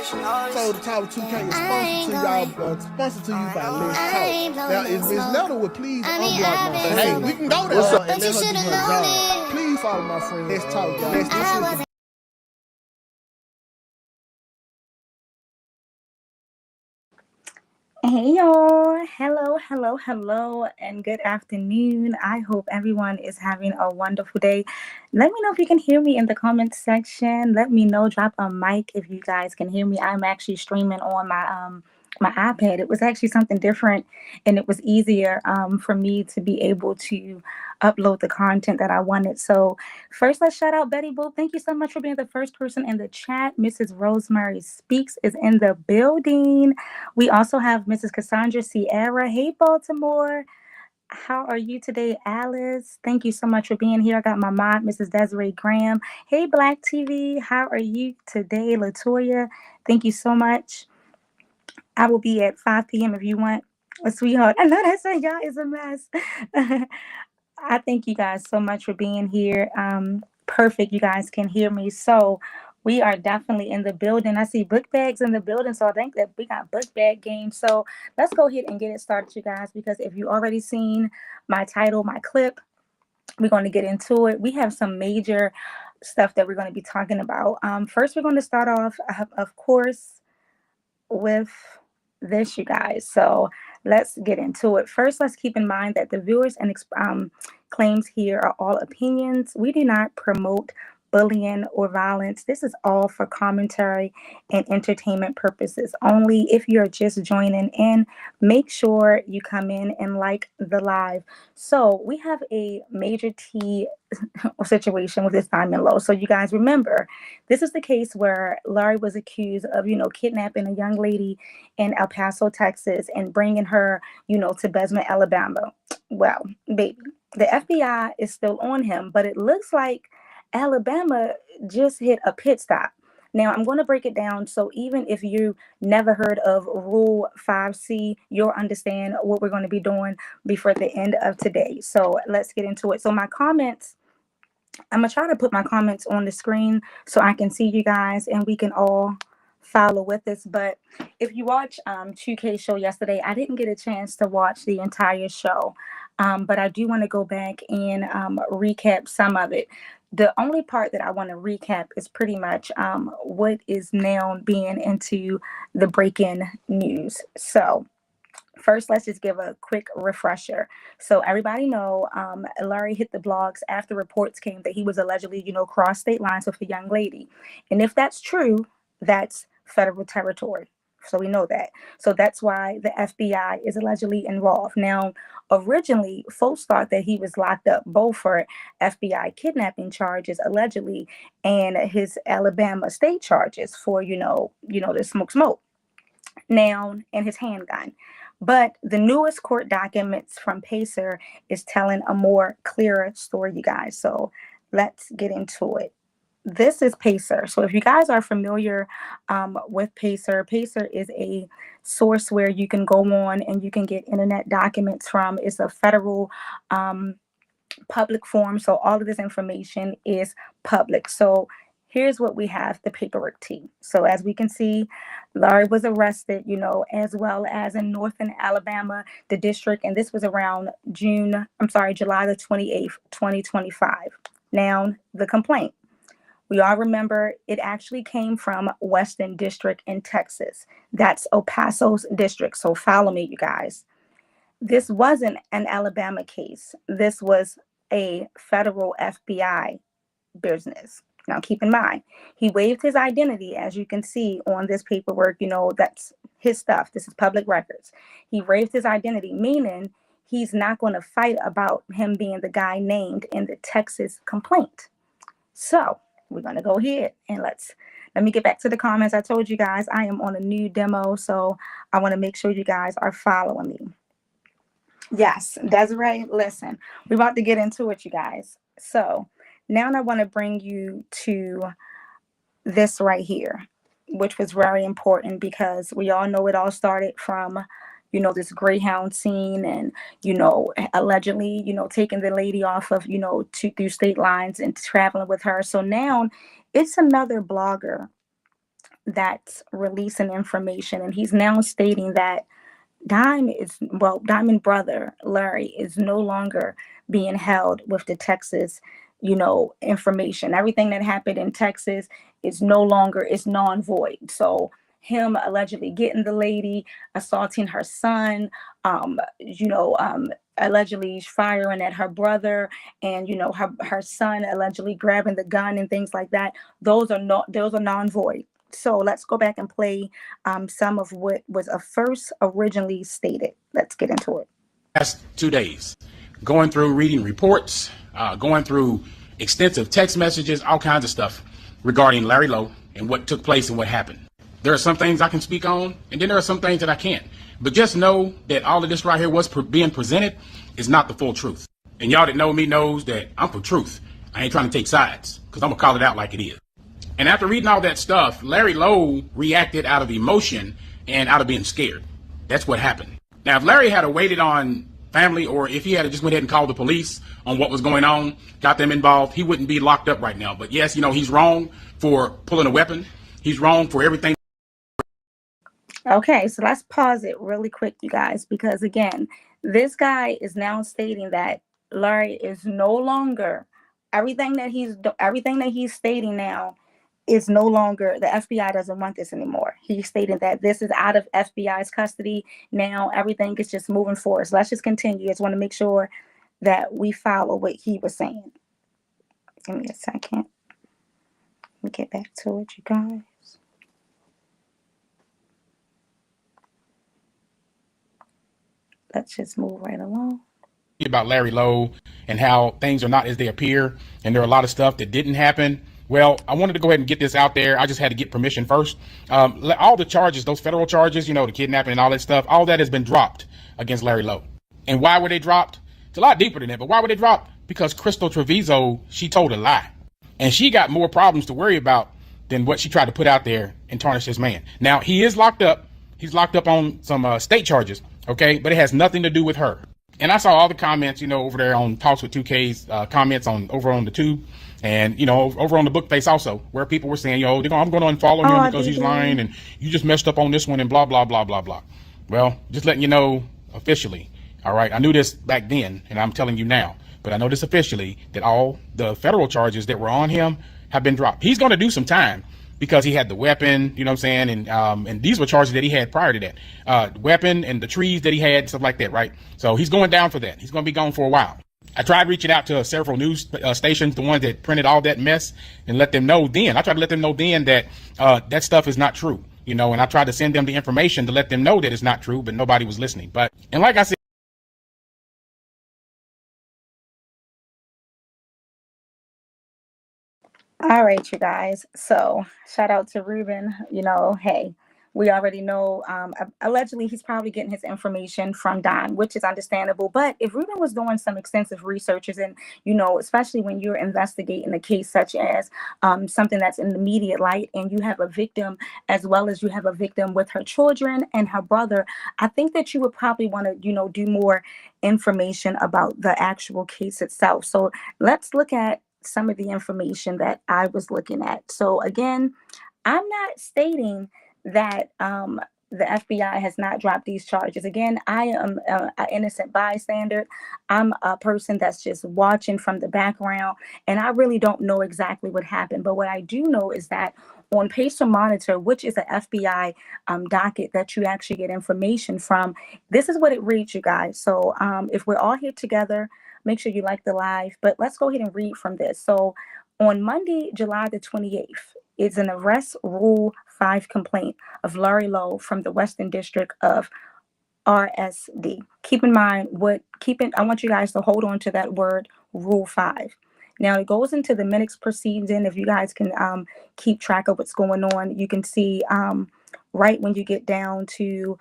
So the Tower 2K is sponsored to you by Let's Talk. Now, if Miss Nettle would please unblock my friend. Hey, we can go there. What's up? And let her do her job. Please follow my friend. Let's Talk, guys. Hey y'all, hello, and good afternoon. I hope everyone is having a wonderful day. Let me know if you can hear me in the comments section. Let me know, drop a mic if you guys can hear me. I'm actually streaming on my iPad. It was actually something different, and it was easier for me to be able to upload the content that I wanted. So first, let's shout out Betty Boop. Thank you so much for being the first person in the chat. Mrs. Rosemary Speaks is in the building. We also have Mrs. Cassandra Sierra. Hey, Baltimore. How are you today, Alice? Thank you so much for being here. I got my mom, Mrs. Desiree Graham. Hey, Black TV. How are you today, Latoya? Thank you so much. I will be at 5 p.m. if you want. A sweetheart. I know that saying y'all is a mess. I thank you guys so much for being here. Perfect. You guys can hear me. So we are definitely in the building. I see book bags in the building. So I think that we got book bag games. So let's go ahead and get it started, you guys, because if you already seen my title, my clip, we're going to get into it. We have some major stuff that we're going to be talking about. First, we're going to start off, of course, with this, you guys. So let's get into it. First, let's keep in mind that the viewers and claims here are all opinions. We do not promote bullying or violence. This is all for commentary and entertainment purposes only. If you're just joining in, make sure you come in and like the live. So we have a major T situation with this time in Lowe. So you guys remember, this is the case where Laurie was accused of, kidnapping a young lady in El Paso, Texas, and bringing her, to Bessemer, Alabama. Well, baby, the FBI is still on him, but it looks like Alabama just hit a pit stop. Now, I'm going to break it down. So even if you never heard of Rule 5C, you'll understand what we're going to be doing before the end of today. So let's get into it. So my comments, I'm going to try to put my comments on the screen so I can see you guys and we can all follow with us. But if you watch 2K show yesterday, I didn't get a chance to watch the entire show. But I do want to go back and recap some of it. The only part that I want to recap is pretty much what is now being into the breaking news. So first, let's just give a quick refresher. So everybody know Larry hit the blogs after reports came that he was allegedly, crossed state lines with a young lady. And if that's true, that's federal territory. So we know that. So that's why the FBI is allegedly involved. Now, originally, folks thought that he was locked up both for FBI kidnapping charges, allegedly, and his Alabama state charges for, the smoke. Now, and his handgun. But the newest court documents from Pacer is telling a more clearer story, you guys. So let's get into it. This is Pacer. So if you guys are familiar with Pacer, Pacer is a source where you can go on and you can get internet documents from. It's a federal public forum. So all of this information is public. So here's what we have, the paperwork T. So as we can see, Laurie was arrested, as well as in Northern Alabama, the district, and this was around July the 28th, 2025. Now, the complaint. We all remember it actually came from Western District in Texas. That's El Paso's district. So follow me, you guys. This wasn't an Alabama case. This was a federal FBI business. Now, keep in mind, he waived his identity, as you can see on this paperwork. That's his stuff. This is public records. He waived his identity, meaning he's not going to fight about him being the guy named in the Texas complaint. So we're going to go ahead and let me get back to the comments. I told you guys I am on a new demo, so I want to make sure you guys are following me. Yes, Desiree, listen, we're about to get into it, you guys. So now I want to bring you to this right here, which was very important because we all know it all started from, this Greyhound scene and, allegedly, taking the lady off of, through state lines and traveling with her. So now it's another blogger that's releasing information, and he's now stating that Diamond brother Larry is no longer being held with the Texas, information. Everything that happened in Texas is no longer is non-void. So him allegedly getting the lady, assaulting her son, allegedly firing at her brother, and her son allegedly grabbing the gun and things like that. Those are non-void. So let's go back and play some of what was first originally stated. Let's get into it. Last 2 days, going through reading reports, going through extensive text messages, all kinds of stuff regarding Larry Lowe and what took place and what happened. There are some things I can speak on, and then there are some things that I can't. But just know that all of this right here, what's being presented, is not the full truth. And y'all that know me knows that I'm for truth. I ain't trying to take sides, because I'm going to call it out like it is. And after reading all that stuff, Larry Lowe reacted out of emotion and out of being scared. That's what happened. Now, if Larry had waited on family, or if he had just went ahead and called the police on what was going on, got them involved, he wouldn't be locked up right now. But yes, he's wrong for pulling a weapon. He's wrong for everything. Okay, so let's pause it really quick, you guys, because again, this guy is now stating that Larry is no longer everything that he's stating now is no longer, the FBI doesn't want this anymore. He's stating that this is out of FBI's custody. Now everything is just moving forward. So let's just continue. I just want to make sure that we follow what he was saying. Give me a second. Let me get back to it, you guys. Let's just move right along. About Larry Lowe and how things are not as they appear, and there are a lot of stuff that didn't happen. Well, I wanted to go ahead and get this out there. I just had to get permission first. All the charges, those federal charges, the kidnapping and all that stuff, all that has been dropped against Larry Lowe. And why were they dropped? It's a lot deeper than that, but why were they dropped? Because Crystal Treviso, she told a lie. And she got more problems to worry about than what she tried to put out there and tarnish this man. Now, he is locked up. He's locked up on some state charges, okay? But it has nothing to do with her. And I saw all the comments, over there on Talks with 2K's comments over on the tube, and over on the book face also, where people were saying, I'm going to unfollow him because he's lying, and you just messed up on this one, and blah blah blah blah blah. Well, just letting you know officially, all right. I knew this back then, and I'm telling you now, but I know this officially that all the federal charges that were on him have been dropped. He's going to do some time because he had the weapon, and these were charges that he had prior to that, weapon and the trees that he had, stuff like that, right? So he's going down for that. He's going to be gone for a while. I tried reaching out to several news stations, the ones that printed all that mess, and let them know then. I tried to let them know then that that stuff is not true, and I tried to send them the information to let them know that it's not true, but nobody was listening. And like I said, all right, you guys. So shout out to Ruben. Hey, we already know, allegedly, he's probably getting his information from Don, which is understandable. But if Ruben was doing some extensive researches and, especially when you're investigating a case such as something that's in the immediate light, and you have a victim as well as you have a victim with her children and her brother, I think that you would probably want to, do more information about the actual case itself. So let's look at some of the information that I was looking at. So again, I'm not stating that the FBI has not dropped these charges. Again, I am an innocent bystander. I'm a person that's just watching from the background, and I really don't know exactly what happened. But what I do know is that on Pacer Monitor, which is an FBI docket that you actually get information from, this is what it reads, you guys. So if we're all here together, make sure you like the live. But let's go ahead and read from this. So on Monday, July the 28th, is an arrest Rule 5 complaint of Larry Lowe from the Western District of RSD. Keep in mind I want you guys to hold on to that word, Rule 5. Now it goes into the minutes proceeding. If you guys can keep track of what's going on, you can see right when you get down to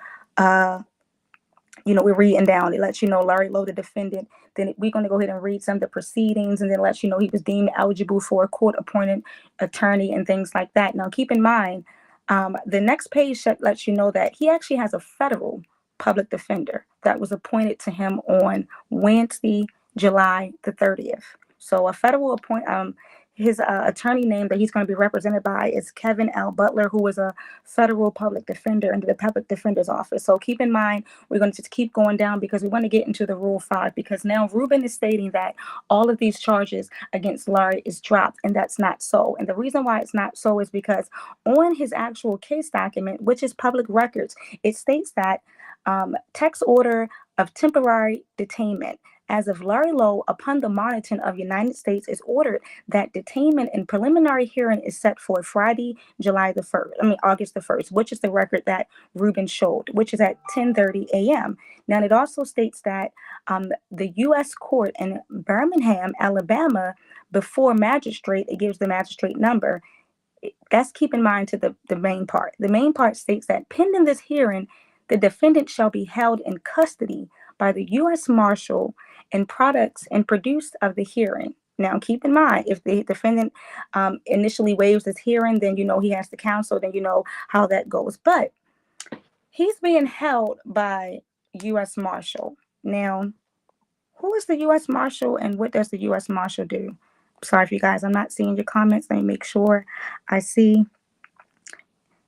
we're reading down. It lets you know Larry Lowe, the defendant. Then we're going to go ahead and read some of the proceedings, and then let you know he was deemed eligible for a court-appointed attorney and things like that. Now, keep in mind, the next page lets you know that he actually has a federal public defender that was appointed to him on Wednesday, July the 30th. So a federal his attorney name that he's going to be represented by is Kevin L. Butler, who is a federal public defender under the public defender's office. So keep in mind, we're going to just keep going down because we want to get into the Rule 5, because now Ruben is stating that all of these charges against Larry is dropped, and that's not so. And the reason why it's not so is because on his actual case document, which is public records, it states that text order of temporary detainment as of Larry Lowe upon the monitoring of United States is ordered that detainment and preliminary hearing is set for Friday, August the 1st, which is the record that Ruben showed, which is at 10:30 a.m. Now, it also states that the U.S. court in Birmingham, Alabama, before magistrate, it gives the magistrate number. That's keep in mind to the main part. The main part states that pending this hearing, the defendant shall be held in custody by the U.S. Marshal and products and produced of the hearing. Now, keep in mind, if the defendant initially waives this hearing, then you know he has to counsel, then you know how that goes. But he's being held by U.S. Marshal. Now, who is the U.S. Marshal and what does the U.S. Marshal do? Sorry for you guys, I'm not seeing your comments. Let me make sure I see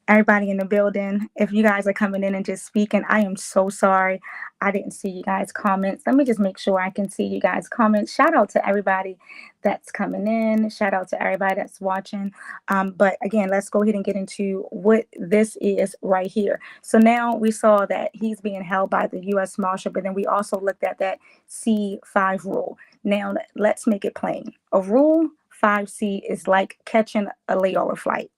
everybody in the building. If you guys are coming in and just speaking, I am so sorry. I didn't see you guys' comments. Let me just make sure I can see you guys' comments. Shout out to everybody that's coming in. Shout out to everybody that's watching. But again, let's go ahead and get into what this is right here. So now we saw that he's being held by the U.S. Marshal, but then we also looked at that C5 rule. Now let's make it plain. A Rule 5C is like catching a layover flight.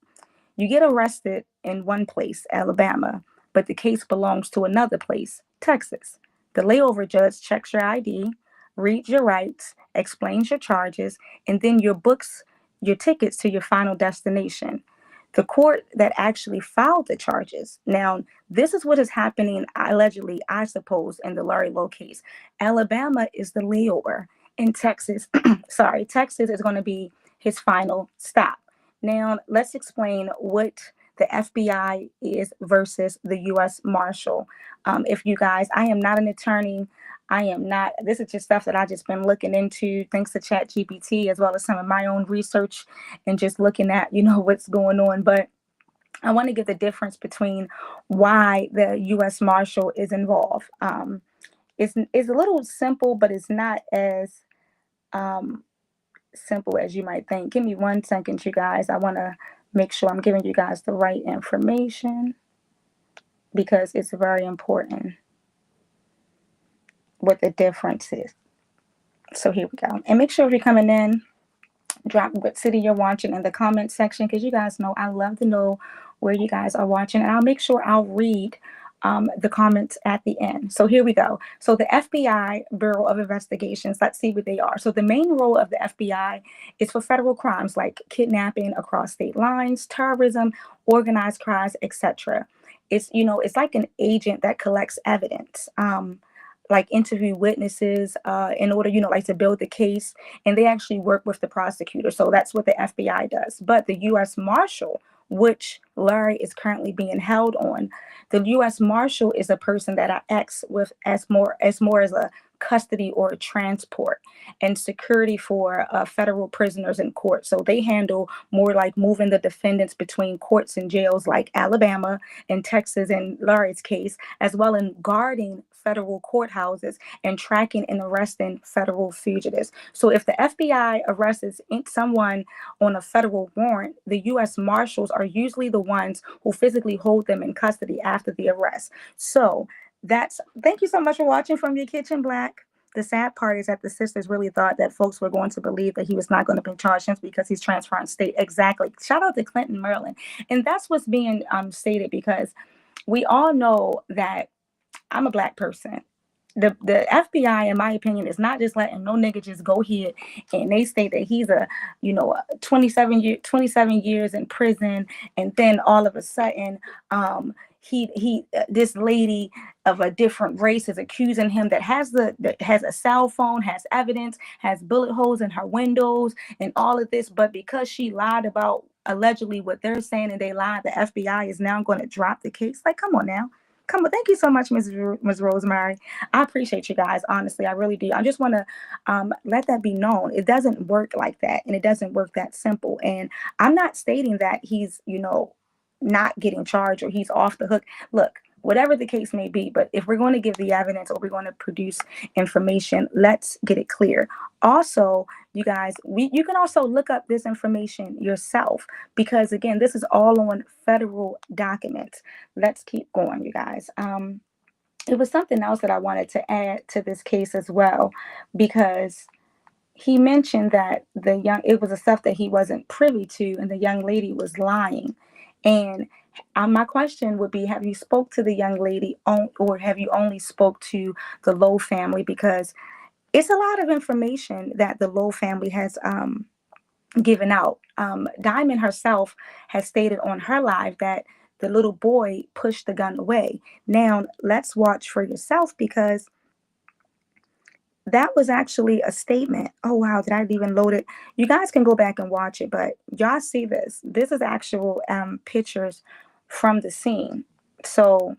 You get arrested in one place, Alabama, but the case belongs to another place, Texas. The layover judge checks your ID, reads your rights, explains your charges, and then your books your tickets to your final destination. The court that actually filed the charges. Now, this is what is happening, allegedly, I suppose, in the Larry Lowe case. Alabama is the layover, and Texas, Texas is going to be his final stop. Now, let's explain what the FBI is versus the U.S. Marshal. If you guys, I am not an attorney. I am not, this is just stuff that I've just been looking into thanks to ChatGPT, as well as some of my own research and just looking at, what's going on. But I want to get the difference between why the U.S. Marshal is involved. It's a little simple, but it's not as simple as you might think. Give me 1 second, you guys. I want to make sure I'm giving you guys the right information because it's very important what the difference is. So here we go. And make sure if you're coming in, drop what city you're watching in the comment section, because you guys know I love to know where you guys are watching, and I'll make sure I'll read the comments at the end. So here we go. So the FBI Bureau of Investigations, let's see what they are. So the main role of the FBI is for federal crimes like kidnapping across state lines, terrorism, organized crimes, etc. It's like an agent that collects evidence, like interview witnesses in order, to build the case, and they actually work with the prosecutor. So that's what the FBI does. But the U.S. Marshal, which Larry is currently being held on, the U.S. Marshal is a person that acts with as more as a custody or a transport and security for federal prisoners in court. So they handle more like moving the defendants between courts and jails like Alabama and Texas in Larry's case, as well as guarding federal courthouses and tracking and arresting federal fugitives. So if the FBI arrests someone on a federal warrant, the U.S. Marshals are usually the ones who physically hold them in custody after the arrest. So thank you so much for watching from your kitchen, Black. The sad part is that the sisters really thought that folks were going to believe that he was not going to be charged because he's transferring state. Exactly. Shout out to Clinton, Maryland. And that's what's being stated, because we all know that I'm a Black person. The FBI, in my opinion, is not just letting no nigga just go here and they state that he's 27 years in prison, and then all of a sudden this lady of a different race is accusing him that has a cell phone, has evidence, has bullet holes in her windows and all of this, but because she lied about allegedly what they're saying and they lied, the FBI is now going to drop the case. Like, come on now. Come on, thank you so much, Ms. Rosemary. I appreciate you guys. Honestly, I really do. I just want to let that be known. It doesn't work like that, and it doesn't work that simple. And I'm not stating that he's, not getting charged or he's off the hook. Look, whatever the case may be, but if we're going to give the evidence or we're going to produce information, let's get it clear. Also, you guys, you can also look up this information yourself, because again, this is all on federal documents. Let's keep going, you guys. It was something else that I wanted to add to this case as well, because he mentioned that it was the stuff that he wasn't privy to, and the young lady was lying. And my question would be, have you spoke to the young lady or have you only spoke to the Lowe family? Because it's a lot of information that the Lowe family has given out. Diamond herself has stated on her live that the little boy pushed the gun away. Now, let's watch for yourself, because that was actually a statement. Oh, wow. Did I even load it? You guys can go back and watch it, but y'all see this. This is actual pictures from the scene. So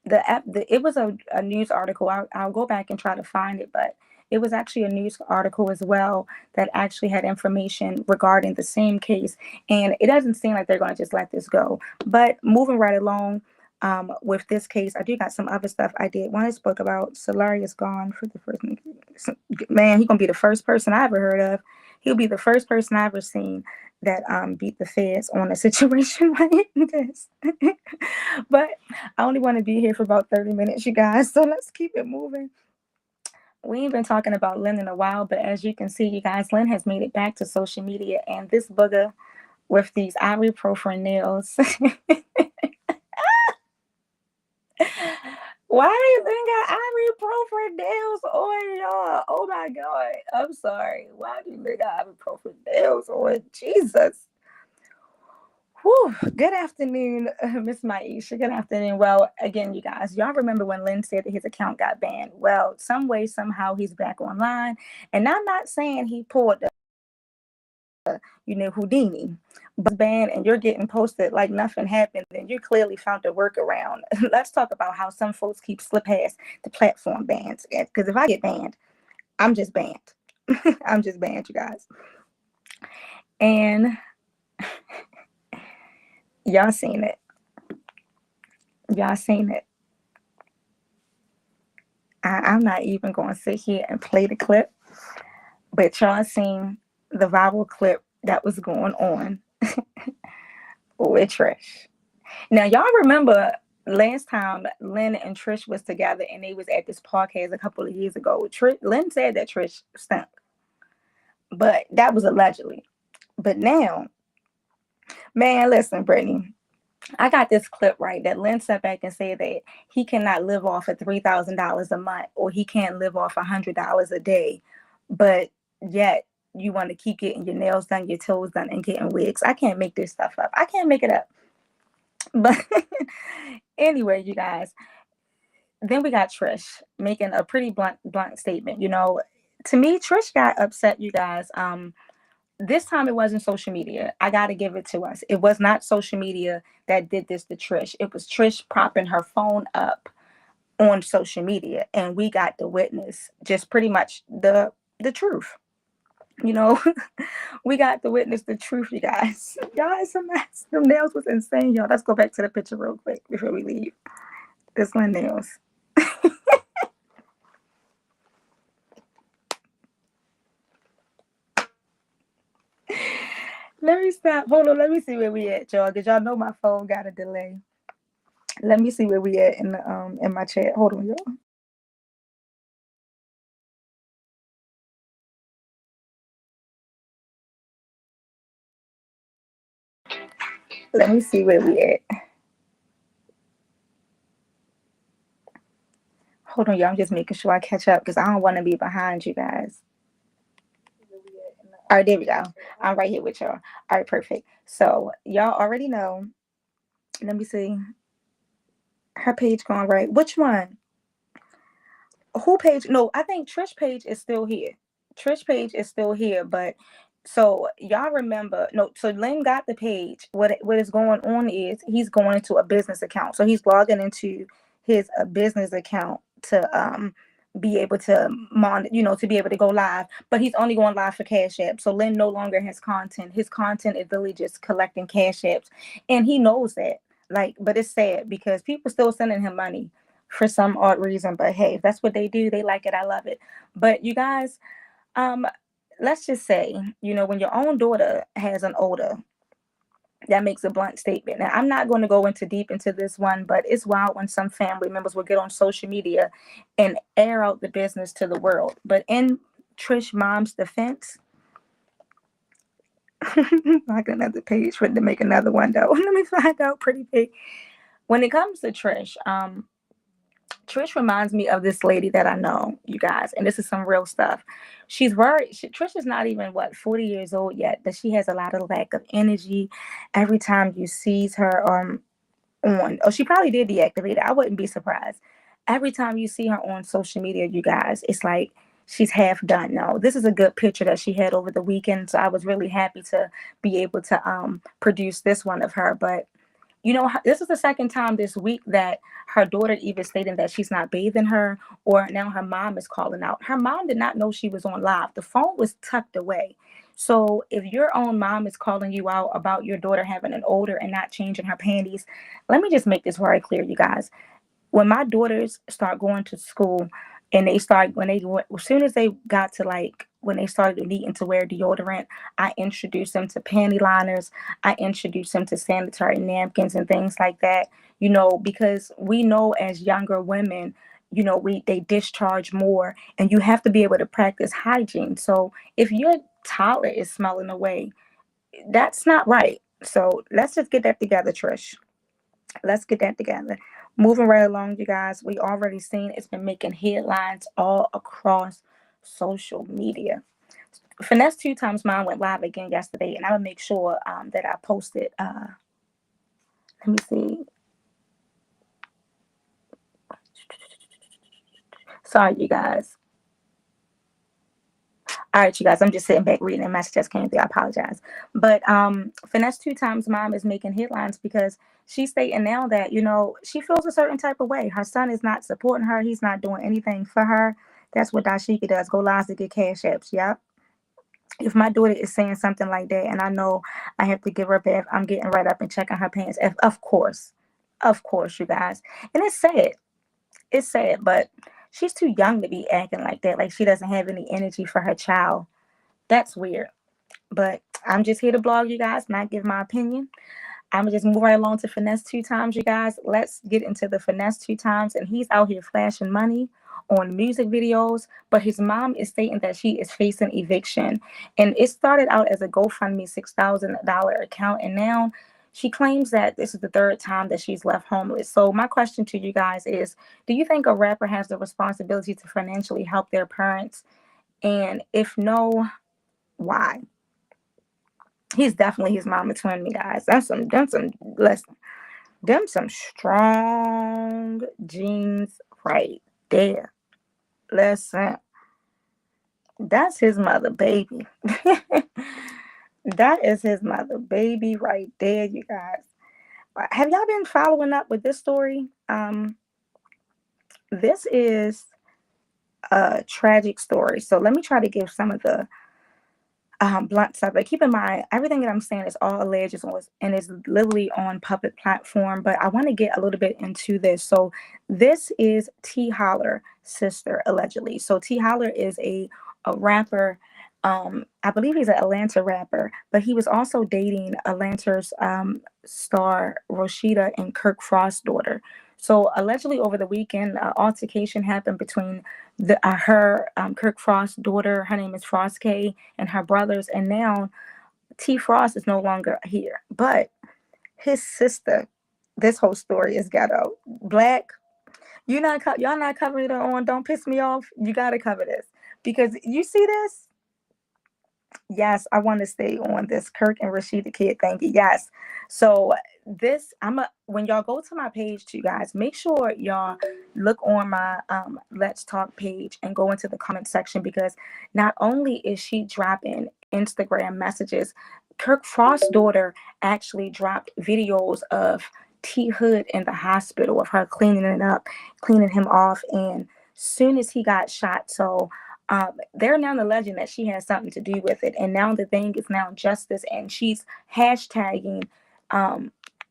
it was a news article. I'll go back and try to find it, but it was actually a news article as well that actually had information regarding the same case. And it doesn't seem like they're going to just let this go. But moving right along, with this case, I do got some other stuff I did. One I spoke about, Solari is gone for the first man. He's gonna be the first person I ever heard of. He'll be the first person I ever seen that beat the feds on a situation like this. But I only want to be here for about 30 minutes, you guys. So let's keep it moving. We ain't been talking about Lynn in a while, but as you can see, you guys, Lynn has made it back to social media, and this booger with these ibuprofen nails. Why they got ibuprofen nails on, y'all? Oh my God. I'm sorry. Why do they got ibuprofen nails on? Jesus. Whew. Good afternoon, Miss Maisha. Good afternoon. Well, again, you guys, y'all remember when Lynn said that his account got banned? Well, some way, somehow he's back online. And I'm not saying he pulled the Houdini, but banned and you're getting posted like nothing happened, then you clearly found a workaround. Let's talk about how some folks keep slip past the platform bans. Because if I get banned, I'm just banned. I'm just banned, you guys. And y'all seen it. Y'all seen it. I'm not even going to sit here and play the clip, but y'all seen the viral clip that was going on with Trish. Now, y'all remember last time Lynn and Trish was together and they was at this podcast a couple of years ago. Lynn said that Trish stunk, but that was allegedly. But now, man, listen, Brittany, I got this clip right that Lynn sat back and said that he cannot live off of $3,000 a month, or he can't live off $100 a day, but yet you want to keep getting your nails done, your toes done, and getting wigs. I can't make this stuff up. I can't make it up. But anyway, you guys, then we got Trish making a pretty blunt statement. To me, Trish got upset, you guys. This time it wasn't social media. I got to give it to us. It was not social media that did this to Trish. It was Trish propping her phone up on social media, and we got to witness just pretty much the truth. We got to witness the truth, you guys. Y'all, some nails was insane, y'all. Let's go back to the picture real quick before we leave. This one nails. Let me stop. Hold on. Let me see where we at, y'all. Because y'all know my phone got a delay. Let me see where we at in my chat. Hold on, y'all. Let me see where we at. Hold on, y'all. I'm just making sure I catch up because I don't want to be behind you guys. All right, there we go. I'm right here with y'all. All right, perfect. So y'all already know. Let me see. Her page going right. Which one? Who page? No, I think Trish page is still here. Trish page is still here, but So y'all remember, no, so Lynn got the page. What is going on is he's going into a business account. So he's logging into his business account to be able to to be able to go live, but he's only going live for Cash App. So Lynn no longer has content. His content is really just collecting Cash Apps, and he knows that. Like, but it's sad because people still sending him money for some odd reason. But hey, if that's what they do, they like it. I love it. But you guys, um, let's just say, when your own daughter has an older, that makes a blunt statement. Now, I'm not going to go into deep into this one, but it's wild when some family members will get on social media and air out the business to the world. But in Trish mom's defense, like another page for to make another one though. Let me find out pretty big. When it comes to Trish, Trish reminds me of this lady that I know, you guys, and this is some real stuff. Trish is not even, 40 years old yet, but she has a lot of lack of energy. Every time you sees her she probably did deactivate it. I wouldn't be surprised. Every time you see her on social media, you guys, it's like she's half done. Now, this is a good picture that she had over the weekend, so I was really happy to be able to produce this one of her, but this is the second time this week that her daughter even stating that she's not bathing her, or now her mom is calling out. Her mom did not know she was on live. The phone was tucked away. So if your own mom is calling you out about your daughter having an odor and not changing her panties, let me just make this very clear, you guys. When my daughters start going to school and as soon as they got to when they started needing to wear deodorant, I introduced them to panty liners. I introduced them to sanitary napkins and things like that, because we know as younger women, they discharge more, and you have to be able to practice hygiene. So if your toddler is smelling away, that's not right. So let's just get that together, Trish. Let's get that together. Moving right along, you guys. We already seen it's been making headlines all across social media. Finesse Two Times mine went live again yesterday, and I will make sure that I post it. Let me see. Sorry, you guys. All right, you guys, I'm just sitting back reading a message that came through. I apologize. But Finesse Two Times mom is making headlines because she's stating now that, she feels a certain type of way. Her son is not supporting her. He's not doing anything for her. That's what Dashika does. Go live to get Cash Apps. Yep. If my daughter is saying something like that and I know I have to give her a bath, I'm getting right up and checking her pants. Of course. Of course, you guys. And it's sad. It's sad, but she's too young to be acting like that. Like she doesn't have any energy for her child. That's weird. But I'm just here to blog, you guys, not give my opinion. I'm going to just move right along to Finesse Two Times, you guys. Let's get into the Finesse Two Times. And he's out here flashing money on music videos, but his mom is stating that she is facing eviction. And it started out as a GoFundMe $6,000 account, and now she claims that this is the third time that she's left homeless. So my question to you guys is, do you think a rapper has the responsibility to financially help their parents? And if no, why? He's definitely his mama twin, me guys. Listen, some strong genes right there. Listen, that's his mother, baby. That is his mother, baby, right there, you guys. Have y'all been following up with this story? This is a tragic story. So let me try to give some of the blunt stuff. But keep in mind, everything that I'm saying is all alleged and is literally on public platform. But I want to get a little bit into this. So this is T. Holla's sister, allegedly. So T. Holla is a rapper. I believe he's an Atlanta rapper, but he was also dating Atlanta's star Rashida and Kirk Frost's daughter. So allegedly over the weekend, altercation happened between Kirk Frost's daughter, her name is Frost K, and her brothers, and now T. Frost is no longer here. But his sister, this whole story is ghetto. Black, y'all not covering it on Don't Piss Me Off. You gotta cover this because you see this. Yes, I want to stay on this Kirk and Rashida kid thing. Yes. So this, when y'all go to my page too, guys, make sure y'all look on my Let's Talk page and go into the comment section, because not only is she dropping Instagram messages, Kirk Frost's daughter actually dropped videos of T Hood in the hospital, of her cleaning it up, cleaning him off, and soon as he got shot. So they're now alleging that she has something to do with it, and now the thing is now justice, and she's hashtagging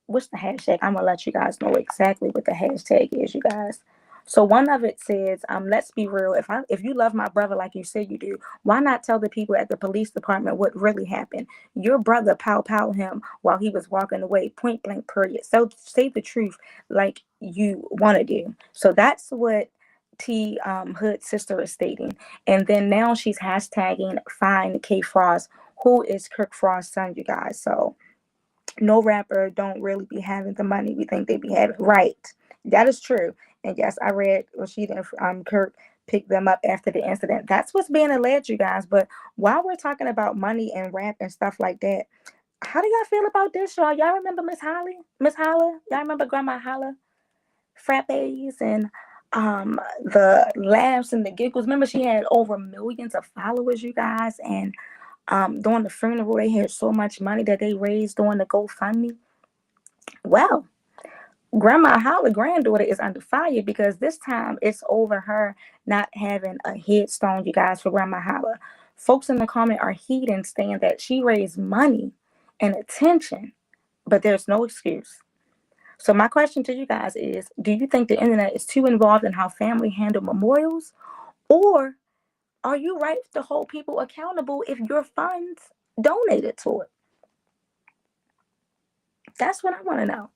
what's the hashtag? I'm gonna let you guys know exactly what the hashtag is, you guys. So one of it says, let's be real. If you love my brother like you said you do, why not tell the people at the police department what really happened? Your brother pow him while he was walking away, point blank, period. So say the truth like you want to do. So that's what T Hood's sister is stating. And then now she's hashtagging find K Frost, who is Kirk Frost's son, you guys. So no rapper don't really be having the money we think they be having. Right. That is true. And yes, I read Rashida and Kirk picked them up after the incident. That's what's being alleged, you guys. But while we're talking about money and rap and stuff like that, how do y'all feel about this, y'all? Y'all remember Miss Holly? Miss Holla? Y'all remember Grandma Holla? Frappes and the laughs and the giggles. Remember, she had over millions of followers, you guys, and during the funeral, they had so much money that they raised during the GoFundMe. Well, Grandma Holla, granddaughter, is under fire because this time it's over her not having a headstone, you guys, for Grandma Holla. Folks in the comment are heating, saying that she raised money and attention, but there's no excuse. So my question to you guys is, do you think the internet is too involved in how family handle memorials? Or are you right to hold people accountable if your funds donated to it? That's what I want to know.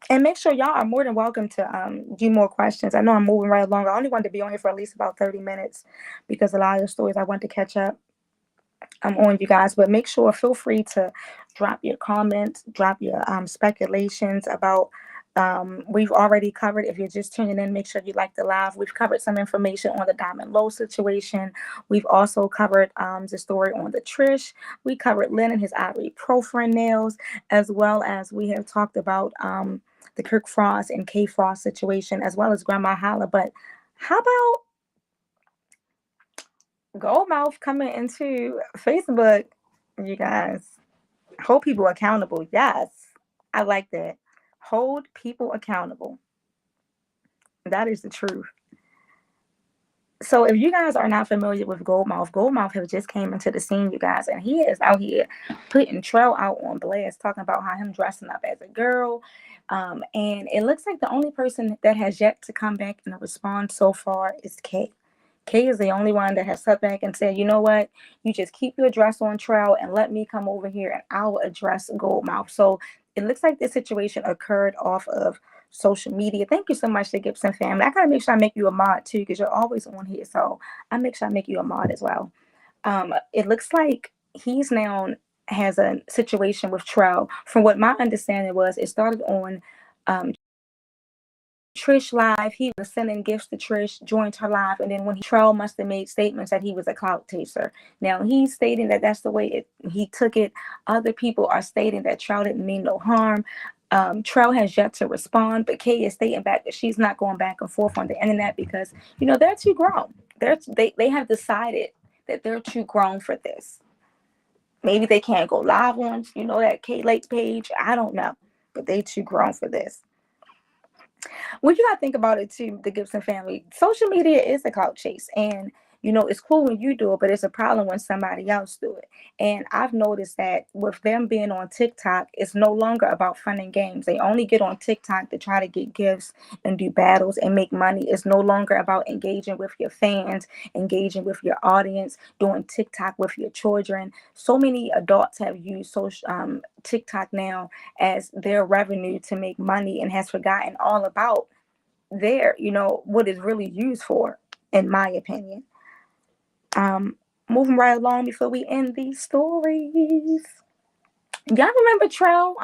And make sure y'all are more than welcome to do more questions. I know I'm moving right along. I only wanted to be on here for at least about 30 minutes because a lot of the stories I want to catch up on, you guys. But make sure, feel free to drop your comments, drop your speculations about we've already covered. If you're just tuning in, make sure you like the live. We've covered some information on the Diamond Lowe situation. We've also covered the story on the Trish. We covered Lynn and his ibuprofen nails, as well as we have talked about the Kirk Frost and K Frost situation, as well as Grandma Holla. But how about Goldmouth coming into Facebook, you guys? Hold people accountable. Yes, I like that. Hold people accountable. That is the truth. So if you guys are not familiar with Goldmouth, Goldmouth has just came into the scene, you guys, and he is out here putting Trell out on blast, talking about how him dressing up as a girl. And it looks like the only person that has yet to come back and respond so far is Kay. Kay is the only one that has stepped back and said, you know what, you just keep your address on Trell and let me come over here and I'll address Goldmouth. So it looks like this situation occurred off of social media. Thank you so much to Gibson family. I gotta make sure I make you a mod too, because you're always on here. So I make sure I make you a mod as well. It looks like he's now has a situation with Trell. From what my understanding was, it started on Trish live. He was sending gifts to Trish, joined her live, and then when Trell must have made statements that he was a clout chaser. Now he's stating that that's the way he took it. Other people are stating that Trell didn't mean no harm. Trell has yet to respond, but Kay is stating back that she's not going back and forth on the internet because they're too grown. They have decided that they're too grown for this. Maybe they can't go live on that Kay Lake's page. I don't know, but they too grown for this. What you gotta think about it too, the Gibson family. Social media is a clout chase, and it's cool when you do it, but it's a problem when somebody else do it. And I've noticed that with them being on TikTok, it's no longer about fun and games. They only get on TikTok to try to get gifts and do battles and make money. It's no longer about engaging with your fans, engaging with your audience, doing TikTok with your children. So many adults have used TikTok now as their revenue to make money and has forgotten all about what it's really used for, in my opinion. Moving right along before we end these stories. Y'all remember Trell?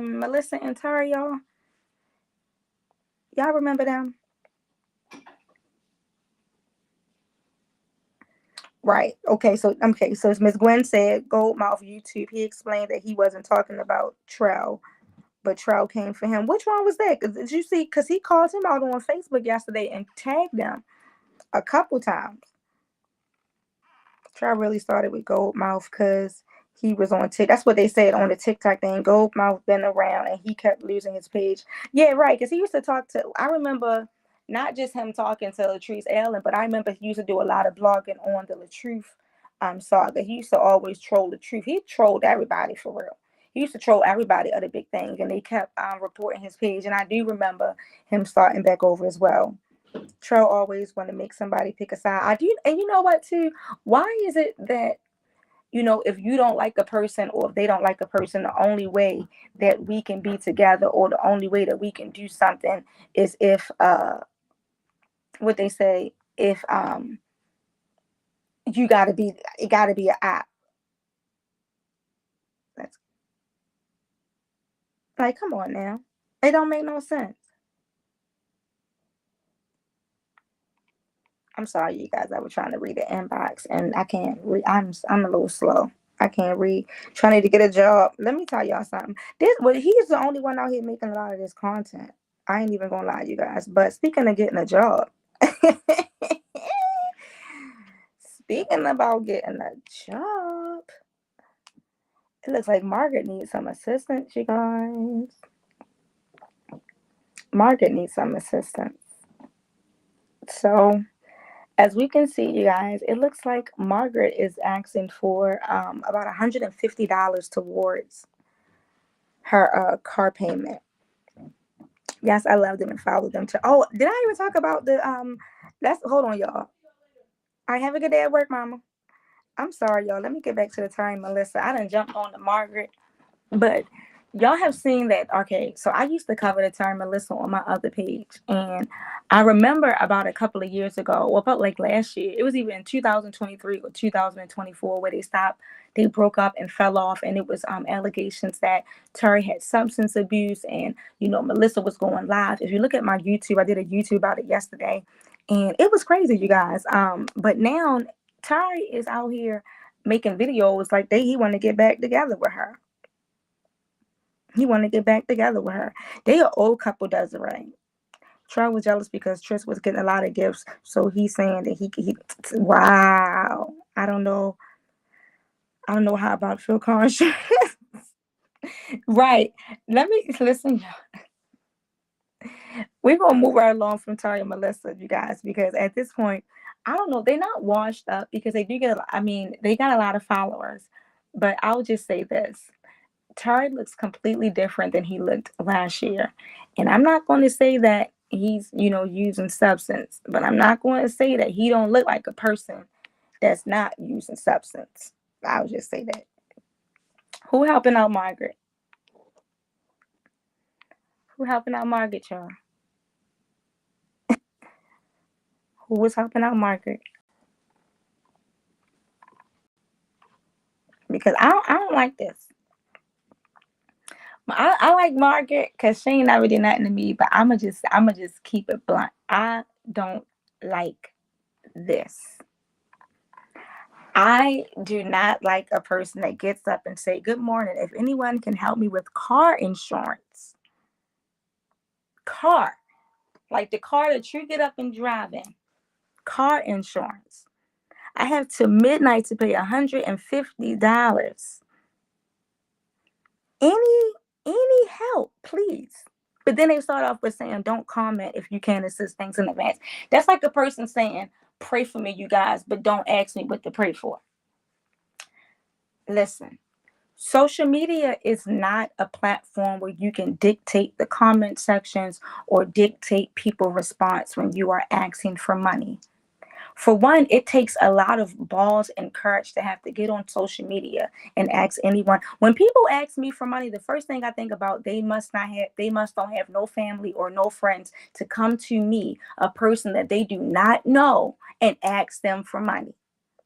Melissa and Terry, y'all? Y'all remember them? Right. Okay. So as Miss Gwen said, Goldmouth YouTube. He explained that he wasn't talking about Trell, but Trell came for him. Which one was that? Did you see? Because he called him out on Facebook yesterday and tagged him a couple times. Trell really started with Goldmouth because he was on TikTok. That's what they said on the TikTok thing. Goldmouth been around and he kept losing his page. Yeah, right. Because he used to talk to. I remember not just him talking to Latrice Allen, but I remember he used to do a lot of blogging on the Latrice saga. He used to always troll the truth. He trolled everybody for real. He used to troll everybody other big things, and they kept reporting his page. And I do remember him starting back over as well. Trell always want to make somebody pick a side. I do, and you know what too? Why is it that if you don't like a person or if they don't like a person, the only way that we can be together or the only way that we can do something is if what they say, if it gotta be an app. That's like, come on now. It don't make no sense. I'm sorry, you guys. I was trying to read the inbox and I can't read. I'm a little slow. I can't read. Trying to get a job. Let me tell y'all something. He's the only one out here making a lot of this content. I ain't even gonna lie to you guys. But speaking of getting a job, speaking about getting a job, it looks like Margaret needs some assistance, you guys. Margaret needs some assistance. So, as we can see, you guys, it looks like Margaret is asking for about $150 towards her car payment. Yes, I love them and follow them too. Oh, did I even talk about the hold on, y'all. I have a good day at work, mama. I'm sorry, y'all. Let me get back to the time, Melissa. I done jumped on to Margaret. But y'all have seen that. Okay, so I used to cover the term Melissa on my other page. And I remember about a couple of years ago, or about like last year, it was even in 2023 or 2024 where they broke up and fell off. And it was allegations that Terry had substance abuse and, Melissa was going live. If you look at my YouTube, I did a YouTube about it yesterday. And it was crazy, you guys. But now Terry is out here making videos like he want to get back together with her. He want to get back together with her. They an old couple, Desiree. Trell was jealous because Trish was getting a lot of gifts. So he's saying that wow. I don't know how about Phil Collins. Right. Let me listen, y'all. We're going to move right along from Tari and Melissa, you guys, because at this point, I don't know. They're not washed up because they do they got a lot of followers. But I'll just say this. Tari looks completely different than he looked last year. And I'm not going to say that he's, using substance, but I'm not going to say that he don't look like a person that's not using substance. I'll just say that. Who helping out Margaret? Who helping out Margaret, y'all? Who was helping out Margaret? Because I don't like this. I like Margaret because she ain't never did nothing to me, but I'ma just keep it blunt. I don't like this. I do not like a person that gets up and say, "Good morning. If anyone can help me with car insurance." Car. Like the car that you get up and drive in. Car insurance. I have till midnight to pay $150. Any help, please. But then they start off with saying, don't comment if you can't assist things in advance. That's like a person saying, pray for me, you guys, but don't ask me what to pray for. Listen, social media is not a platform where you can dictate the comment sections or dictate people's response when you are asking for money. For one, it takes a lot of balls and courage to have to get on social media and ask anyone. When people ask me for money, the first thing I think about, they must don't have no family or no friends to come to me, a person that they do not know, and ask them for money.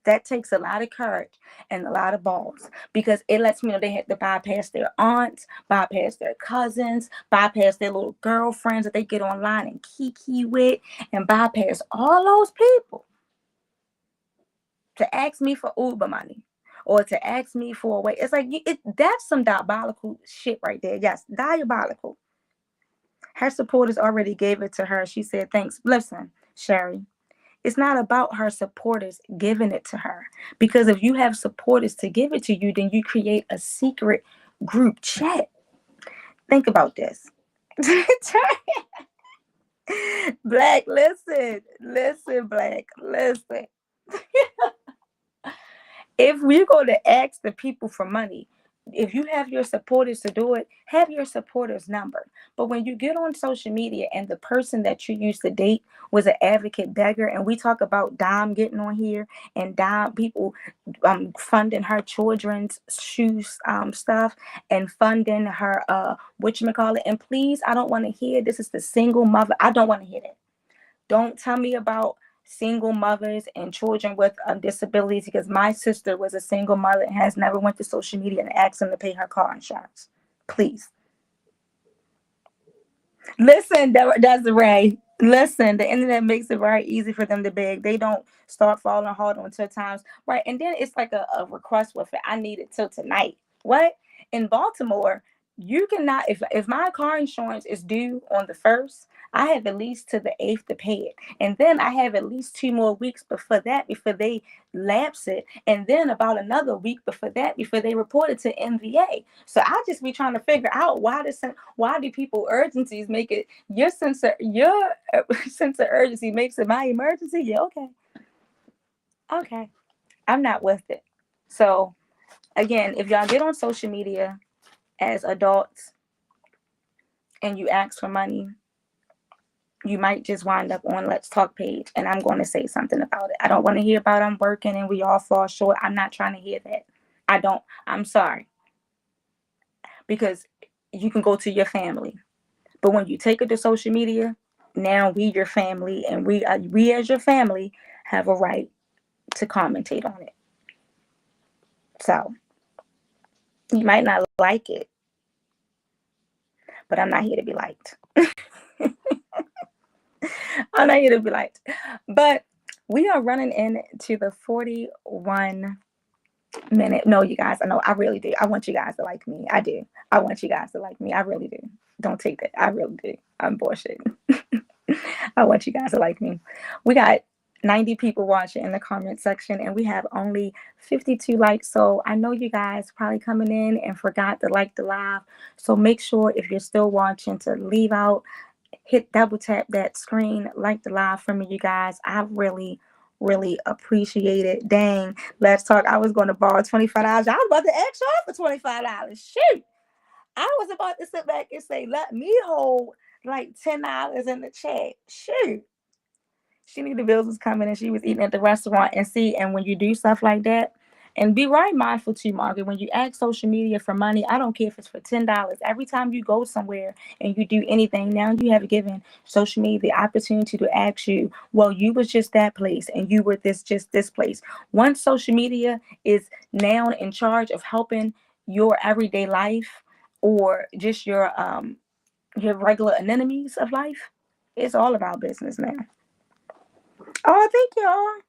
That takes a lot of courage and a lot of balls because it lets me know they had to bypass their aunts, bypass their cousins, bypass their little girlfriends that they get online and kiki with, and bypass all those people. to ask me for Uber money or to ask me for a way. It's like, that's some diabolical shit right there. Yes, diabolical. Her supporters already gave it to her. She said, thanks. Listen, Sherry, it's not about her supporters giving it to her. Because if you have supporters to give it to you, then you create a secret group chat. Think about this. Black, listen, Black, listen. If we're going to ask the people for money, if you have your supporters to do it, have your supporters number. But when you get on social media and the person that you used to date was an advocate beggar, and we talk about Dom getting on here and Dom people funding her children's shoes stuff and funding her whatchamacallit. And please, I don't want to hear this is the single mother. I don't want to hear that. Don't tell me about single mothers and children with disabilities, because my sister was a single mother and has never went to social media and asked them to pay her car insurance. Please. Listen, Desiree. Listen, the internet makes it very easy for them to beg. They don't start falling hard until times. Right. And then it's like a request with it. I need it till tonight. What? In Baltimore, you cannot, if my car insurance is due on the 1st, I have at least to the 8th to pay it. And then I have at least 2 more weeks before they lapse it. And then about another week before they report it to MVA. So I just be trying to figure out why do people urgencies make it your sense of urgency makes it my emergency? Yeah, okay. I'm not with it. So again, if y'all get on social media as adults and you ask for money, you might just wind up on Let's Talk page, and I'm going to say something about it. I don't want to hear about I'm working and we all fall short. I'm not trying to hear that. I'm sorry. Because you can go to your family. But when you take it to social media, now we your family, and we as your family have a right to commentate on it. So you might not like it, but I'm not here to be liked. I'm not here to be liked. But we are running into the 41-minute. No, you guys, I know, I really do. I want you guys to like me. I do. I want you guys to like me. I really do. Don't take that. I really do. I'm bullshitting. I want you guys to like me. We got 90 people watching in the comment section, and we have only 52 likes. So I know you guys probably coming in and forgot to like the live. So make sure, if you're still watching, to leave out, hit double tap that screen, like the live for me, you guys. I really appreciate it. Dang, Let's Talk. I was going to borrow $25. I was about to ask y'all for $25. Shoot. I was about to sit back and say, let me hold like $10 in the chat. Shoot. She knew the bills was coming and she was eating at the restaurant. And when you do stuff like that, and be right mindful too, Margaret, when you ask social media for money, I don't care if it's for $10. Every time you go somewhere and you do anything, now you have given social media the opportunity to ask you, well, you was just that place and you were this place. Once social media is now in charge of helping your everyday life or just your regular anemones of life, it's all about business now. Oh, thank y'all.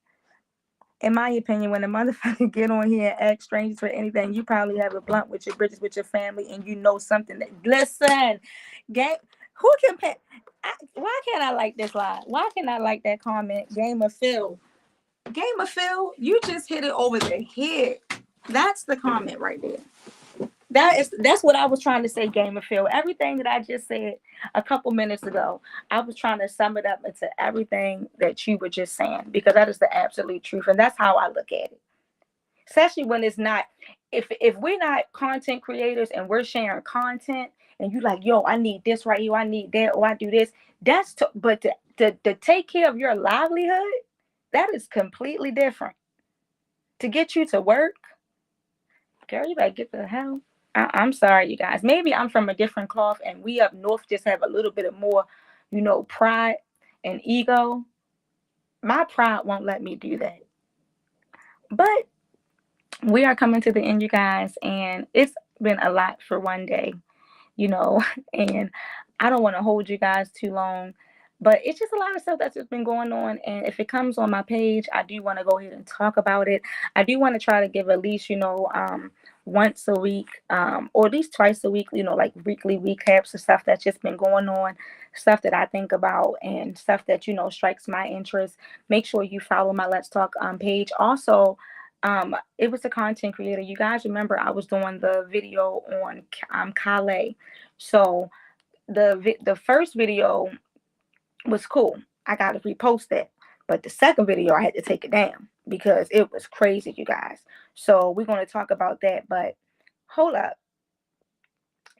In my opinion, when a motherfucker get on here and ask strangers for anything, you probably have a blunt with your bridges with your family, and you know something that, listen, gang, who can pay? Why can't I like this live? Why can't I like that comment? Game of Phil, you just hit it over the head. That's the comment right there. That's what I was trying to say, Game of Phil. Everything that I just said a couple minutes ago, I was trying to sum it up into everything that you were just saying, because that is the absolute truth. And that's how I look at it. Especially when it's not, if we're not content creators and we're sharing content and you like, yo, I need this right here, I need that, or I do this. But to take care of your livelihood, that is completely different. To get you to work, girl, you better get the hell. I'm sorry, you guys. Maybe I'm from a different cloth, and we up north just have a little bit of more, pride and ego. My pride won't let me do that. But we are coming to the end, you guys, and it's been a lot for one day, and I don't want to hold you guys too long. But it's just a lot of stuff that's just been going on. And if it comes on my page, I do want to go ahead and talk about it. I do want to try to give at least, once a week, or at least twice a week, like weekly recaps of stuff that's just been going on, stuff that I think about, and stuff that, strikes my interest. Make sure you follow my Let's Talk page. Also, it was a content creator. You guys remember I was doing the video on Calais. So the first video was cool. I got to repost it. But the second video, I had to take it down because it was crazy, you guys. So we're going to talk about that. But hold up.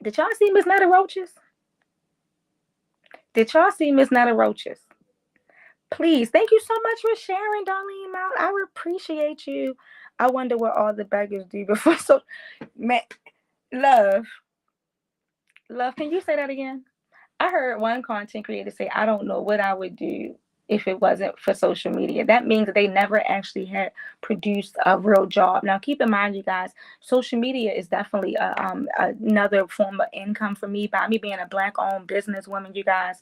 Did y'all see Miss Netta Roaches? Did y'all see Miss Netta Roaches? Please, thank you so much for sharing, Darlene Mount. I appreciate you. I wonder what all the beggars do before. So, love, can you say that again? I heard one content creator say, I don't know what I would do if it wasn't for social media. That means that they never actually had produced a real job. Now, keep in mind, you guys, social media is definitely another form of income for me. By me being a Black-owned businesswoman, you guys,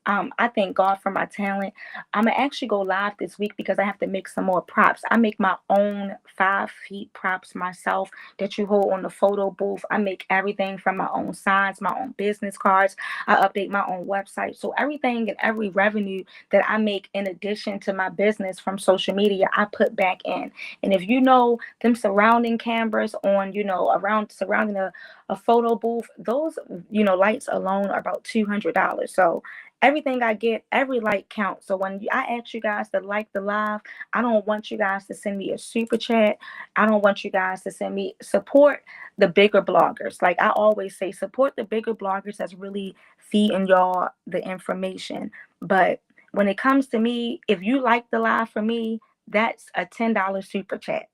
I thank God for my talent. I'm going to actually go live this week because I have to make some more props. I make my own 5 feet props myself that you hold on the photo booth. I make everything from my own signs, my own business cards. I update my own website. So everything and every revenue that I make in addition to my business from social media, I put back in. And if you know them surrounding cameras on, around surrounding a photo booth, those, lights alone are about $200. So everything I get, every like counts. So when I ask you guys to like the live, I don't want you guys to send me a super chat. I don't want you guys to send me support the bigger bloggers. Like I always say, support the bigger bloggers that's really feeding y'all the information. But when it comes to me, if you like the live for me, that's a $10 super chat.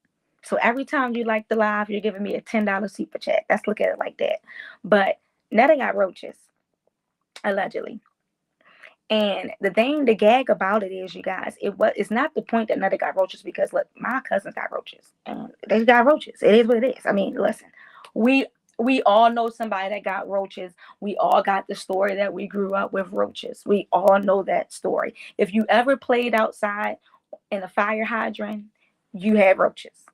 So every time you like the live, you're giving me a $10 super chat. Let's look at it like that. But Netta got roaches, allegedly. And the gag about it is, you guys, it's not the point that Netta got roaches because, look, my cousins got roaches and they got roaches. It is what it is. I mean, listen, we all know somebody that got roaches. We all got the story that we grew up with roaches. We all know that story. If you ever played outside in a fire hydrant, you had roaches.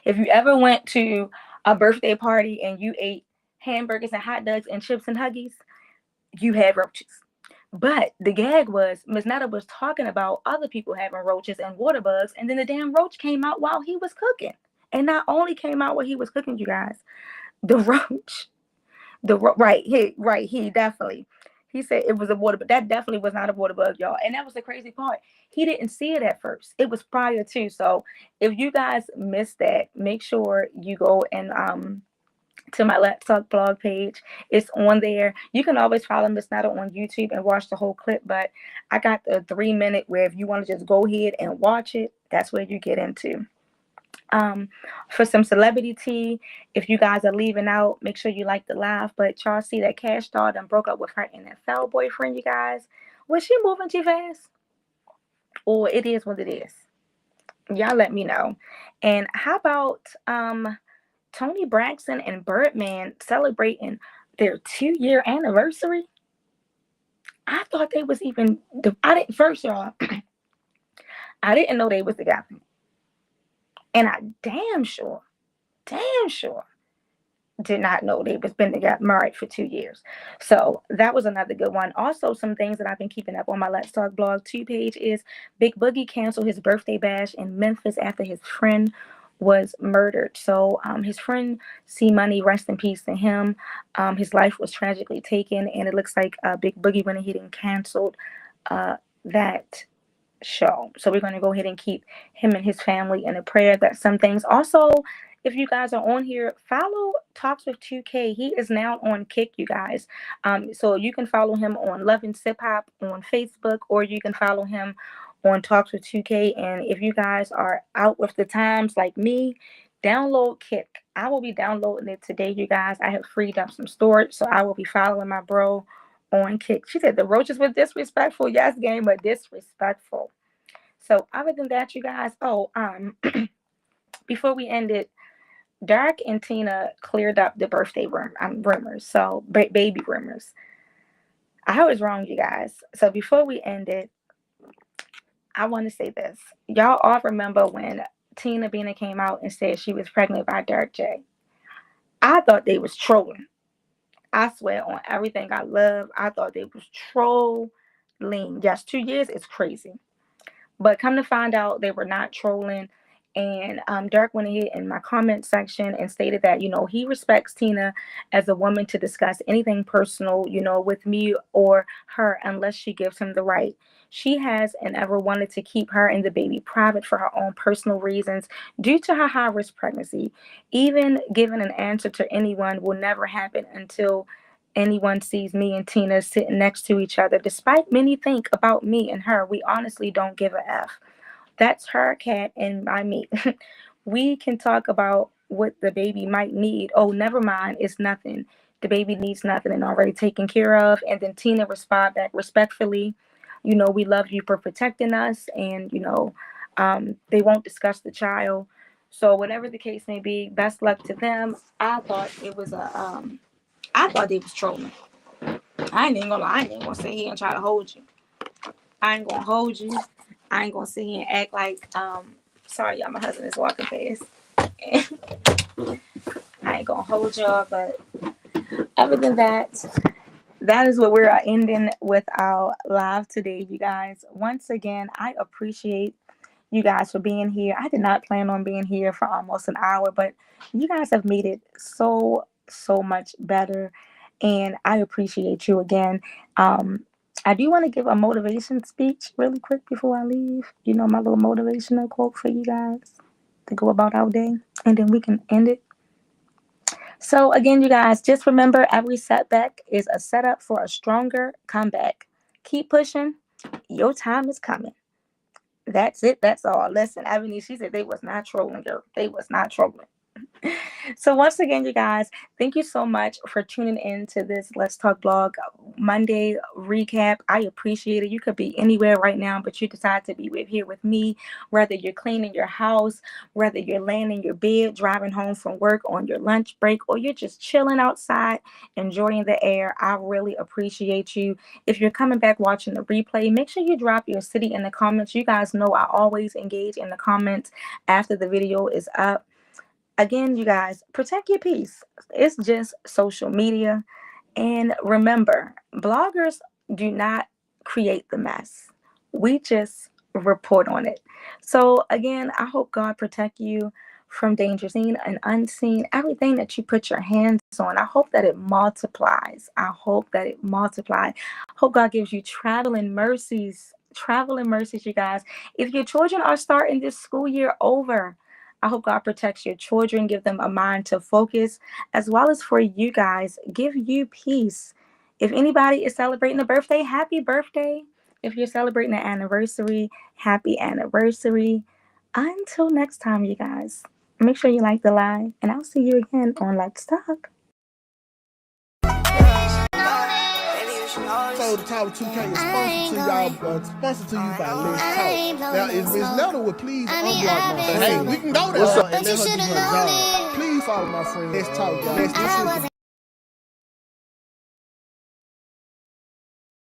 If you ever went to a birthday party and you ate hamburgers and hot dogs and chips and Huggies, you had roaches. But the gag was Miss Netta was talking about other people having roaches and water bugs, and then the damn roach came out while he was cooking. And not only came out while he was cooking, you guys, the roach, he definitely, he said it was a water, but that definitely was not a water bug, y'all. And that was the crazy part. He didn't see it at first. It was prior to. So if you guys missed that, make sure you go and to my Let's Talk blog page. It's on there. You can always follow Miss Netta on YouTube and watch the whole clip, but I got the 3-minute where if you want to just go ahead and watch it, that's where you get into. For some celebrity tea, if you guys are leaving out, make sure you like the live. But y'all see that Cash Doll done broke up with her NFL boyfriend, you guys. Was she moving too fast? Or it is what it is? Y'all let me know. And how about Toni Braxton and Birdman celebrating their 2-year anniversary? I thought they was even, first y'all, I didn't know they was together. And I damn sure did not know they was married for 2 years. So that was another good one. Also, some things that I've been keeping up on my Let's Talk blog 2 page is Big Boogie canceled his birthday bash in Memphis after his friend was murdered. So his friend C Money, rest in peace to him. His life was tragically taken, and it looks like Big Boogie went ahead and canceled that show. So we're going to go ahead and keep him and his family in a prayer. That some things. Also, if you guys are on here, follow Talks with 2K. He is now on Kick, you guys. So you can follow him on Love and Sip Hop on Facebook, or you can follow him on Talks with 2K. And if you guys are out with the times like me, download Kick. I will be downloading it today, you guys. I have freed up some storage, so I will be following my bro on Kick. She said the roaches were disrespectful. Yes, game, but disrespectful. So other than that, you guys, before we end it, Derek and Tina cleared up the birthday rumors. So baby rumors. I was wrong, you guys. So before we end it, I want to say this. Y'all all remember when Tina Bina came out and said she was pregnant by Dirk J. I thought they was trolling. I swear on everything I love, I thought they was trolling. Yes, 2 years is crazy. But come to find out, they were not trolling. And Dirk went ahead in my comment section and stated that, he respects Tina as a woman to discuss anything personal, with me or her unless she gives him the right. She has and ever wanted to keep her and the baby private for her own personal reasons due to her high risk pregnancy. Even giving an answer to anyone will never happen until anyone sees me and Tina sitting next to each other. Despite many think about me and her, we honestly don't give a F. That's her cat and my me. We can talk about what the baby might need. Oh, never mind. It's nothing. The baby needs nothing and already taken care of. And then Tina respond back respectfully. We love you for protecting us. And, they won't discuss the child. So whatever the case may be, best luck to them. I thought I thought they was trolling. I ain't even gonna lie. I ain't even gonna sit here and try to hold you. I ain't gonna hold you. I ain't gonna sit here and act like, sorry y'all, my husband is walking fast. I ain't gonna hold y'all, but other than that, that is what we're ending with our live today, you guys. Once again, I appreciate you guys for being here. I did not plan on being here for almost an hour, but you guys have made it so much better, and I appreciate you again. I do want to give a motivation speech really quick before I leave. My little motivational quote for you guys to go about our day, and then we can end it. So again, you guys, just remember every setback is a setup for a stronger comeback. Keep pushing. Your time is coming. That's it. That's all. Listen, Ebony, she said they was not trolling, girl. They was not trolling. So once again, you guys, thank you so much for tuning in to this Let's Talk Blog Monday recap. I appreciate it. You could be anywhere right now, but you decide to be here with me, whether you're cleaning your house, whether you're laying in your bed, driving home from work on your lunch break, or you're just chilling outside, enjoying the air. I really appreciate you. If you're coming back watching the replay, make sure you drop your city in the comments. You guys know I always engage in the comments after the video is up. Again, you guys, protect your peace. It's just social media. And remember, bloggers do not create the mess. We just report on it. So again, I hope God protect you from danger seen and unseen. Everything that you put your hands on, I hope that it multiplies. I hope that it multiplies. I hope God gives you traveling mercies, you guys. If your children are starting this school year over, I hope God protects your children, give them a mind to focus, as well as for you guys, give you peace. If anybody is celebrating a birthday, happy birthday. If you're celebrating an anniversary, happy anniversary. Until next time, you guys, make sure you like the live, and I'll see you again on Let's Talk. So the Tower 2K is sponsored to you by Let's Talk. Now, if Miss Nelda would please unblock my friend. Hey, we can go there and let her do her job. Please follow my friend. Let's Talk, guys.